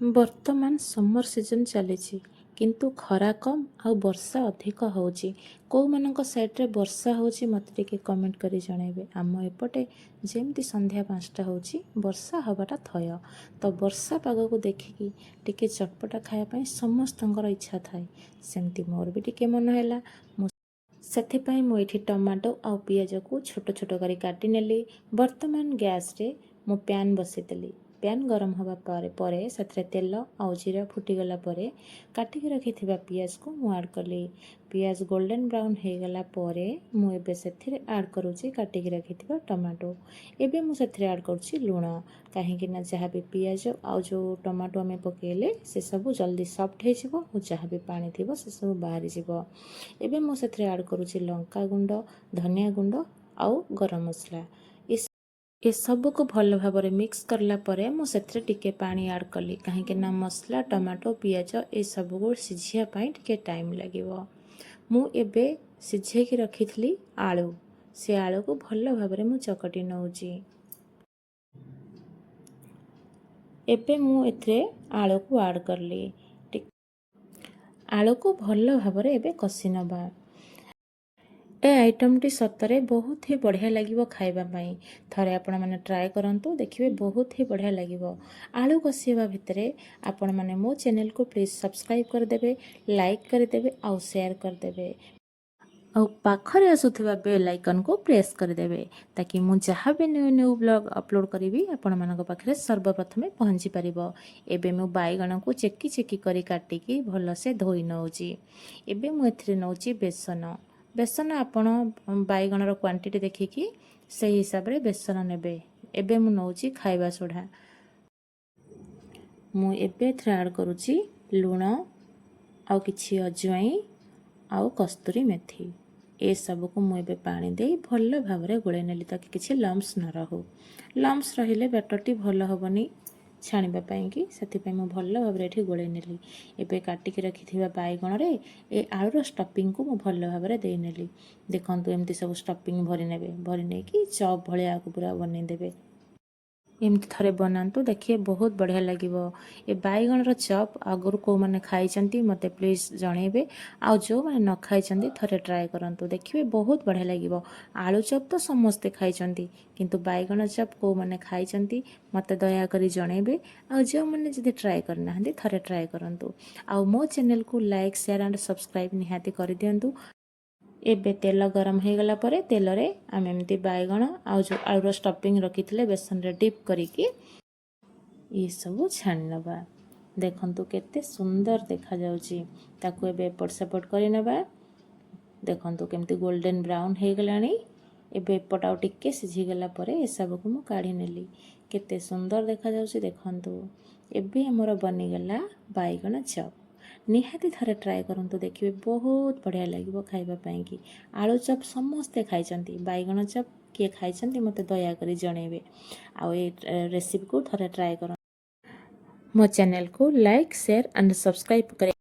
ବର୍ତ୍ତମାନ ସମର ସିଜନ୍ ଚାଲିଛି କିନ୍ତୁ ଖରା କମ୍ ଆଉ ବର୍ଷା ଅଧିକ ହେଉଛି। କେଉଁମାନଙ୍କ ସାଇଡ଼୍ରେ ବର୍ଷା ହେଉଛି ମୋତେ ଟିକେ କମେଣ୍ଟ କରି ଜଣାଇବେ। ଆମ ଏପଟେ ଯେମିତି ସନ୍ଧ୍ୟା 5ଟା ହେଉଛି ବର୍ଷା ହେବାଟା ଥୟ। ତ ବର୍ଷା ପାଗକୁ ଦେଖିକି ଟିକେ ଚଟପଟା ଖାଇବା ପାଇଁ ସମସ୍ତଙ୍କର ଇଚ୍ଛା ଥାଏ। ସେମିତି ମୋର ବି ଟିକେ ମନ ହେଲା। ସେଥିପାଇଁ ମୁଁ ଏଠି ଟମାଟୋ ଆଉ ପିଆଜକୁ ଛୋଟ ଛୋଟ କରି କାଟି ନେଲି। ବର୍ତ୍ତମାନ ଗ୍ୟାସ୍ରେ ମୁଁ ପ୍ୟାନ୍ ବସାଇଦେଲି। ପ୍ୟାନ୍ ଗରମ ହେବା ପରେ ସେଥିରେ ତେଲ ଆଉ ଜିରା ଫୁଟିଗଲା ପରେ କାଟିକି ରଖିଥିବା ପିଆଜକୁ ମୁଁ ଆଡ଼୍ କଲି। ପିଆଜ ଗୋଲ୍ଡେନ୍ ବ୍ରାଉନ୍ ହୋଇଗଲା ପରେ ମୁଁ ଏବେ ସେଥିରେ ଆଡ଼୍ କରୁଛି କାଟିକି ରଖିଥିବା ଟମାଟୋ। ଏବେ ମୁଁ ସେଥିରେ ଆଡ଼୍ କରୁଛି ଲୁଣ, କାହିଁକି ନା ଯାହା ବି ପିଆଜ ଆଉ ଯେଉଁ ଟମାଟୋ ଆମେ ପକାଇଲେ ସେସବୁ ଜଲ୍ଦି ସଫ୍ଟ ହୋଇଯିବ ଆଉ ଯାହା ବି ପାଣି ଥିବ ସେସବୁ ବାହାରିଯିବ। ଏବେ ମୁଁ ସେଥିରେ ଆଡ଼୍ କରୁଛି ଲଙ୍କା ଗୁଣ୍ଡ, ଧନିଆ ଗୁଣ୍ଡ ଆଉ ଗରମ ମସଲା। ଏସବୁକୁ ଭଲ ଭାବରେ ମିକ୍ସ କଲା ପରେ ମୁଁ ସେଥିରେ ଟିକେ ପାଣି ଆଡ଼୍ କଲି, କାହିଁକି ନା ମସଲା, ଟମାଟୋ, ପିଆଜ ଏସବୁକୁ ସିଝିବା ପାଇଁ ଟିକେ ଟାଇମ୍ ଲାଗିବ। ମୁଁ ଏବେ ସିଝେଇକି ରଖିଥିଲି ଆଳୁ, ସେ ଆଳୁକୁ ଭଲ ଭାବରେ ମୁଁ ଚକଟି ନେଉଛି। ଏବେ ମୁଁ ଏଥିରେ ଆଳୁକୁ ଆଡ଼୍ କଲି। ଆଳୁକୁ ଭଲ ଭାବରେ ଏବେ କଷି ନେବା। ଏ ଆଇଟମ୍ଟି ସତରେ ବହୁତ ହି ବଢ଼ିଆ ଲାଗିବ ଖାଇବା ପାଇଁ। ଥରେ ଆପଣମାନେ ଟ୍ରାଏ କରନ୍ତୁ, ଦେଖିବେ ବହୁତ ହି ବଢ଼ିଆ ଲାଗିବ। ଆଳୁ କଷିବା ଭିତରେ ଆପଣମାନେ ମୋ ଚ୍ୟାନେଲକୁ ପ୍ଲିଜ୍ ସବସ୍କ୍ରାଇବ୍ କରିଦେବେ, ଲାଇକ୍ କରିଦେବେ ଆଉ ସେୟାର କରିଦେବେ। ଆଉ ପାଖରେ ଆସୁଥିବା ବେଲ୍ ଆଇକନ୍କୁ ପ୍ରେସ୍ କରିଦେବେ, ତାକି ମୁଁ ଯାହା ବି ନ୍ୟୁ ବ୍ଲଗ୍ ଅପଲୋଡ଼ କରିବି ଆପଣମାନଙ୍କ ପାଖରେ ସର୍ବପ୍ରଥମେ ପହଞ୍ଚି ପାରିବ। ଏବେ ମୁଁ ବାଇଗଣକୁ ଚେକି କରି କାଟିକି ଭଲସେ ଧୋଇ ନେଉଛି। ଏବେ ମୁଁ ଏଥିରେ ନେଉଛି ବେସନ ଆପଣ ବାଇଗଣର କ୍ୱାଣ୍ଟିଟି ଦେଖିକି ସେହି ହିସାବରେ ବେସନ ନେବେ। ଏବେ ମୁଁ ନେଉଛି ଖାଇବା ସୋଢ଼ା। ମୁଁ ଏବେ ଏଥିରେ ଆଡ଼୍ କରୁଛି ଲୁଣ ଆଉ କିଛି ଅଜୱାଇନ୍ ଆଉ କସ୍ତୁରୀ ମେଥି। ଏସବୁକୁ ମୁଁ ଏବେ ପାଣି ଦେଇ ଭଲ ଭାବରେ ଗୋଳେଇ ନେଲି, ତାକି କିଛି ଲମ୍ପସ୍ ନ ରହୁ। ଲମ୍ପସ୍ ରହିଲେ ବ୍ୟାଟର୍ଟି ଭଲ ହେବନି ଛାଣିବା ପାଇଁକି, ସେଥିପାଇଁ ମୁଁ ଭଲ ଭାବରେ ଏଠି ଗୋଳେଇ ନେଲି। ଏବେ କାଟିକି ରଖିଥିବା ବାଇଗଣରେ ଏ ଆଳୁର ଷ୍ଟଫିଙ୍ଗକୁ ମୁଁ ଭଲ ଭାବରେ ଦେଇନେଲି। ଦେଖନ୍ତୁ ଏମିତି ସବୁ ଷ୍ଟଫିଙ୍ଗ ଭରି ନେବେ, ଭରି ନେଇକି ଚପ୍ ଭଳିଆ ଆକୁ ପୁରା ବନେଇଦେବେ। ଏମିତି ଥରେ ବନାନ୍ତୁ, ଦେଖିବେ ବହୁତ ବଢ଼ିଆ ଲାଗିବ। ଏ ବାଇଗଣର ଚପ୍ ଆଗରୁ କେଉଁମାନେ ଖାଇଛନ୍ତି ମୋତେ ପ୍ଲିଜ୍ ଜଣାଇବେ, ଆଉ ଯେଉଁମାନେ ନ ଖାଇଛନ୍ତି ଥରେ ଟ୍ରାଏ କରନ୍ତୁ, ଦେଖିବେ ବହୁତ ବଢ଼ିଆ ଲାଗିବ। ଆଳୁ ଚପ୍ ତ ସମସ୍ତେ ଖାଇଛନ୍ତି, କିନ୍ତୁ ବାଇଗଣ ଚପ୍ କେଉଁମାନେ ଖାଇଛନ୍ତି ମୋତେ ଦୟାକରି ଜଣାଇବେ। ଆଉ ଯେଉଁମାନେ ଯଦି ଟ୍ରାଏ କରିନାହାନ୍ତି ଥରେ ଟ୍ରାଏ କରନ୍ତୁ। ଆଉ ମୋ ଚ୍ୟାନେଲକୁ ଲାଇକ୍, ସେୟାର ଆଣ୍ଡ ସବସ୍କ୍ରାଇବ୍ ନିହାତି କରିଦିଅନ୍ତୁ। ଏବେ ତେଲ ଗରମ ହୋଇଗଲା ପରେ ତେଲରେ ଆମେ ଏମିତି ବାଇଗଣ ଆଉ ଯେଉଁ ଆଳୁର ଷ୍ଟଫିଙ୍ଗ ରଖିଥିଲେ ବେସନରେ ଡିପ୍ କରିକି ଏସବୁ ଛାଣି ନେବା। ଦେଖନ୍ତୁ କେତେ ସୁନ୍ଦର ଦେଖାଯାଉଛି। ତାକୁ ଏବେ ଏପଟ ସେପଟ କରି ନେବା। ଦେଖନ୍ତୁ କେମିତି ଗୋଲ୍ଡେନ୍ ବ୍ରାଉନ୍ ହୋଇଗଲାଣି। ଏବେ ଏପଟ ଆଉ ଟିକେ ସିଝିଗଲା ପରେ ଏସବୁକୁ ମୁଁ କାଢ଼ି ନେଲି। କେତେ ସୁନ୍ଦର ଦେଖାଯାଉଛି ଦେଖନ୍ତୁ। ଏବେ ଆମର ବନିଗଲା ବାଇଗଣ ଚପ୍। ନିହାତି ଥରେ ଟ୍ରାଏ କରନ୍ତୁ, ଦେଖିବେ ବହୁତ ବଢ଼ିଆ ଲାଗିବ ଖାଇବା ପାଇଁକି। ଆଳୁ ଚପ୍ ସମସ୍ତେ ଖାଇଛନ୍ତି, ବାଇଗଣ ଚପ୍ କିଏ ଖାଇଛନ୍ତି ମୋତେ ଦୟାକରି ଜଣାଇବେ। ଆଉ ଏ ରେସିପିକୁ ଥରେ ଟ୍ରାଏ କରନ୍ତୁ। ମୋ ଚ୍ୟାନେଲକୁ ଲାଇକ୍, ସେୟାର ଆଣ୍ଡ ସବସ୍କ୍ରାଇବ୍ କରି